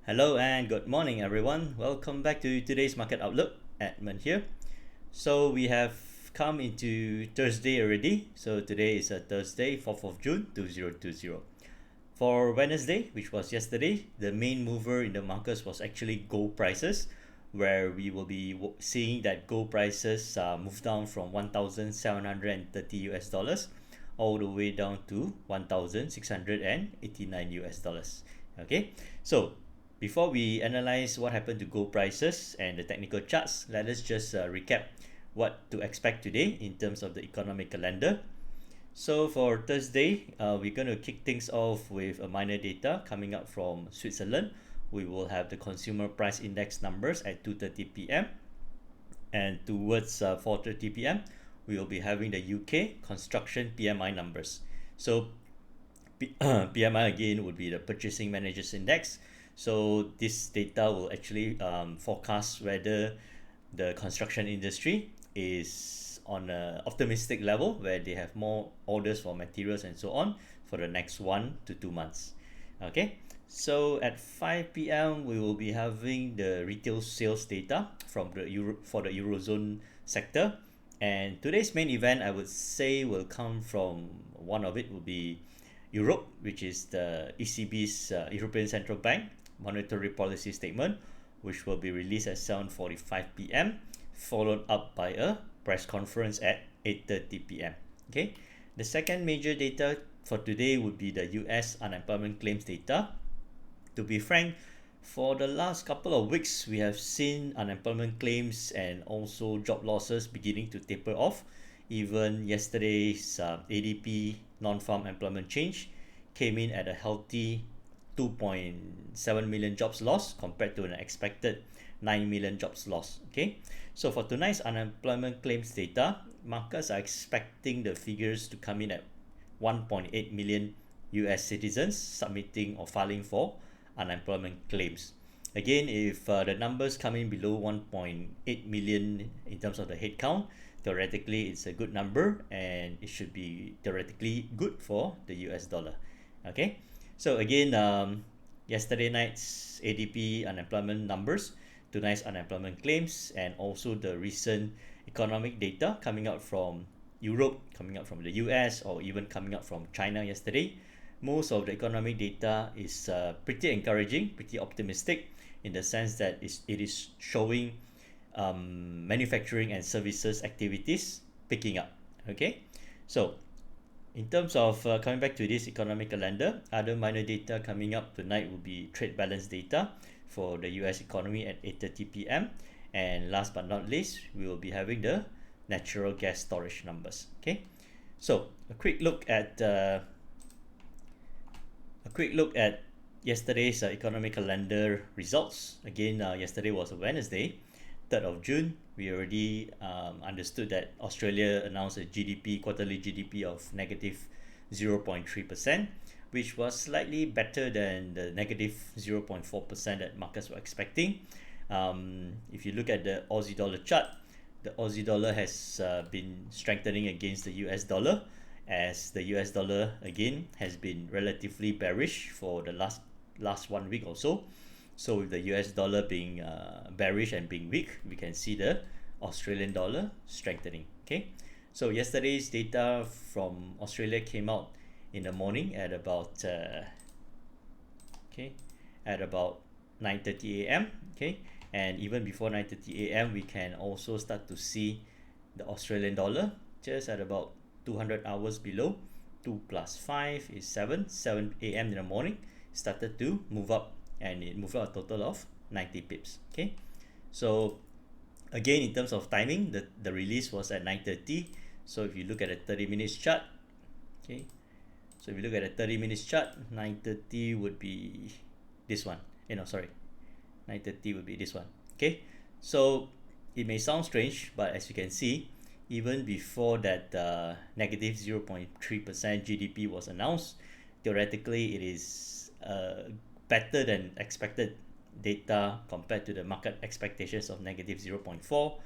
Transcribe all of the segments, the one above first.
Hello and good morning, everyone. Welcome back to today's market outlook. Edmund here. So we have come into Thursday already. So today is a Thursday, 4th of June 2020. For Wednesday, which was yesterday, the main mover in the markets was actually gold prices, where we will be seeing that gold prices move down from 1,730 US dollars all the way down to 1,689 US dollars. Okay, so before we analyze what happened to gold prices and the technical charts, let us just recap what to expect today in terms of the economic calendar. So for Thursday, we're going to kick things off with a minor data coming up from Switzerland. We will have the consumer price index numbers at 2:30 p.m. and towards 4:30 p.m. we will be having the UK construction PMI numbers. So PMI again would be the Purchasing Managers Index. So this data will actually forecast whether the construction industry is on an optimistic level where they have more orders for materials and so on for the next 1 to 2 months. Okay, so at 5 p.m. we will be having the retail sales data from the for the Eurozone sector. And today's main event, I would say, will come from one of it will be Europe, which is the ECB's European Central Bank monetary policy statement, which will be released at 7:45 p.m., followed up by a press conference at 8:30 p.m. Okay, the second major data for today would be the US unemployment claims data. To be frank, for the last couple of weeks, we have seen unemployment claims and also job losses beginning to taper off. Even yesterday's ADP non-farm employment change came in at a healthy 2.7 million jobs lost compared to an expected 9 million jobs lost. Okay, so for tonight's unemployment claims data, markets are expecting the figures to come in at 1.8 million US citizens submitting or filing for unemployment claims. Again, if the numbers come in below 1.8 million in terms of the head count, theoretically it's a good number and it should be theoretically good for the US dollar. Okay, so again, yesterday night's ADP unemployment numbers, tonight's unemployment claims, and also the recent economic data coming out from Europe, coming out from the US, or even coming out from China yesterday. Most of the economic data is pretty encouraging, pretty optimistic in the sense that it is showing manufacturing and services activities picking up. Okay, so in terms of coming back to this economic calendar, other minor data coming up tonight will be trade balance data for the US economy at 8:30 p.m. And last but not least, we will be having the natural gas storage numbers. Okay, so a quick look at yesterday's economic calendar results. Again, yesterday was a Wednesday, 3rd of June. We already understood that Australia announced a quarterly GDP of negative 0.3%, which was slightly better than the negative 0.4% that markets were expecting. If you look at the Aussie dollar chart, the Aussie dollar has been strengthening against the US dollar, as the US dollar again has been relatively bearish for the last 1 week or so. So with the US dollar being bearish and being weak, we can see the Australian dollar strengthening. Okay, so yesterday's data from Australia came out in the morning at about 9:30 a.m. Okay, and even before 9:30 a.m. we can also start to see the Australian dollar just at about 200 hours below. 2 plus 5 is 7 a.m. in the morning started to move up, and it moved out a total of 90 pips. Okay, so again, in terms of timing, the release was at 9:30. So if you look at a 30 minutes chart, okay, so if you look at a 30 minutes chart, 9:30 would be this one. 9:30 would be this one. Okay, so it may sound strange, but as you can see, even before that negative 0.3% GDP was announced, theoretically it is better than expected data compared to the market expectations of negative 0.4.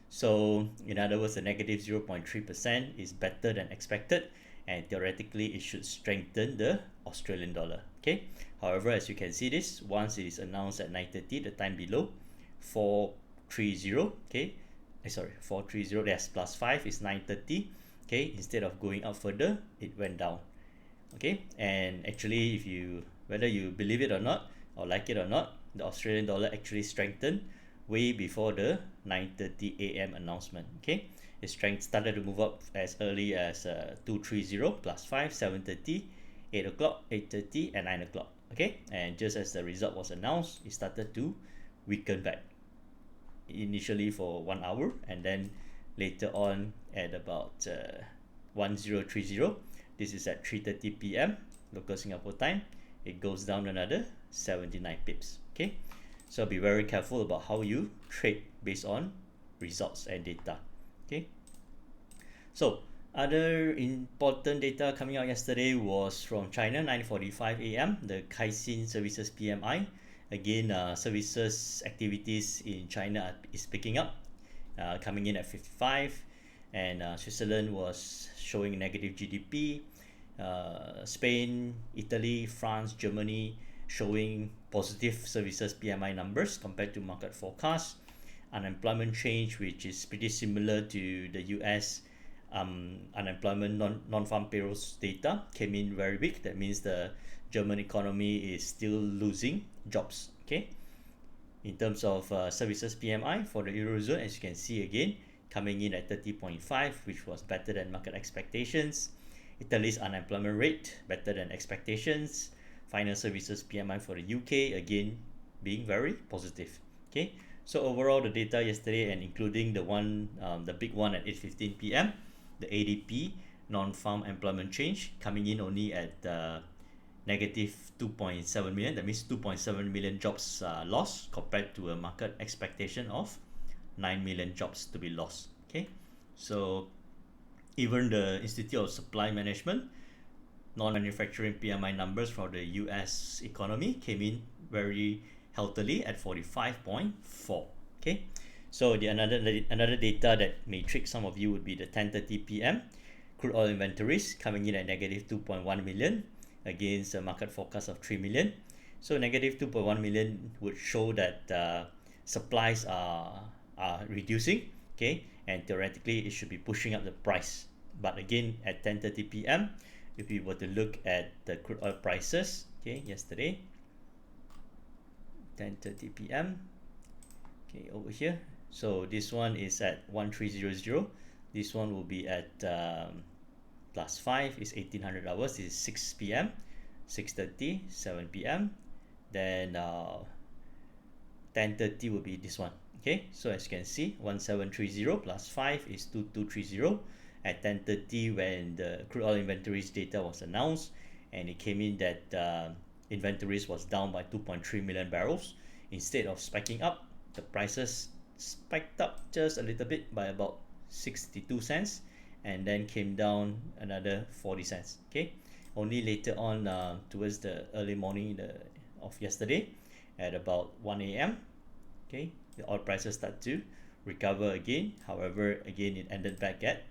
So in other words, the negative 0.3% is better than expected, and theoretically it should strengthen the Australian dollar. Okay, however, as you can see this, once it is announced at 9:30, the time below 430, okay, sorry, 430, yes, plus 5 is 9:30. Okay, instead of going up further, it went down. Okay, and actually, if you, whether you believe it or not, or like it or not, the Australian dollar actually strengthened way before the 9:30 a.m. announcement. Okay, it started to move up as early as 230 plus 5, 7:30, 8 o'clock, 8:30, and 9 o'clock. Okay, and just as the result was announced, it started to weaken back, initially for 1 hour, and then later on at about 1030. This is at 3:30 p.m. local Singapore time. It goes down another 79 pips. Okay, so be very careful about how you trade based on results and data. Okay, so other important data coming out yesterday was from China, 9:45 a.m. the Caixin Services PMI. Again, services activities in China is picking up, coming in at 55, and Switzerland was showing negative GDP. Spain, Italy, France, Germany showing positive services PMI numbers compared to market forecast. Unemployment change, which is pretty similar to the US unemployment non-farm payrolls data, came in very weak. That means the German economy is still losing jobs. Okay, in terms of services PMI for the Eurozone, as you can see again, coming in at 30.5, which was better than market expectations. Italy's unemployment rate better than expectations. Final services PMI for the UK again being very positive. Okay, so overall the data yesterday, and including the one, the big one at 8:15 p.m., the ADP non-farm employment change coming in only at negative 2.7 million. That means 2.7 million jobs lost compared to a market expectation of 9 million jobs to be lost. Okay, so even the Institute of Supply Management non-manufacturing PMI numbers for the US economy came in very healthily at 45.4. Okay, so the another data that may trick some of you would be the 10:30 p.m. crude oil inventories coming in at negative 2.1 million against a market forecast of 3 million. So negative 2.1 million would show that supplies are reducing. Okay, and theoretically it should be pushing up the price. But again, at 10:30 p.m., if we were to look at the crude oil prices, okay, yesterday, 10:30 p.m. Okay, over here. So this one is at 1300. This one will be at plus 5 is 1800 hours. This is 6 p.m., 6:30, 7 p.m. Then 10:30 will be this one. Okay, so as you can see, 1730 plus 5 is 2230 at 10:30 when the crude oil inventories data was announced, and it came in that inventories was down by 2.3 million barrels. Instead of spiking up, the prices spiked up just a little bit by about 62 cents, and then came down another 40 cents. Okay, only later on towards the early morning of yesterday at about 1 a.m. okay, the oil prices start to recover again. However, again it ended back at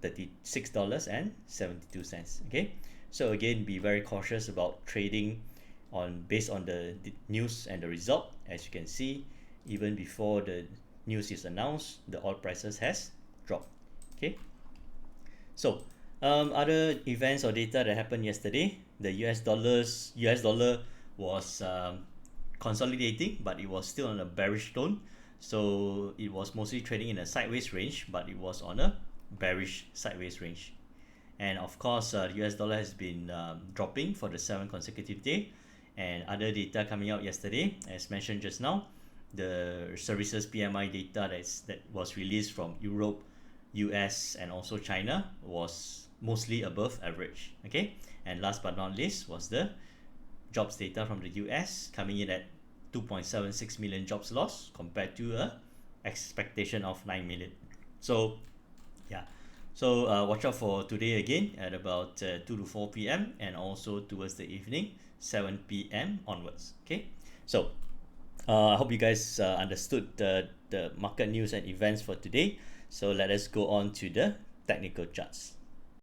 $36.72. Okay, so again, be very cautious about trading based on the news and the result. As you can see, even before the news is announced, the oil prices has dropped. Okay, so other events or data that happened yesterday, the US dollar was consolidating, but it was still on a bearish tone. So it was mostly trading in a sideways range, but it was on a bearish sideways range. And of course, the US dollar has been dropping for the 7th consecutive day. And other data coming out yesterday, as mentioned just now, the services PMI data that was released from Europe, US, and also China was mostly above average. Okay, and last but not least was the jobs data from the US coming in at 2.76 million jobs lost compared to a expectation of 9 million. So yeah, so watch out for today again at about 2 to 4 p.m. and also towards the evening 7 p.m. onwards. Okay, so I hope you guys understood the market news and events for today. So let us go on to the technical charts.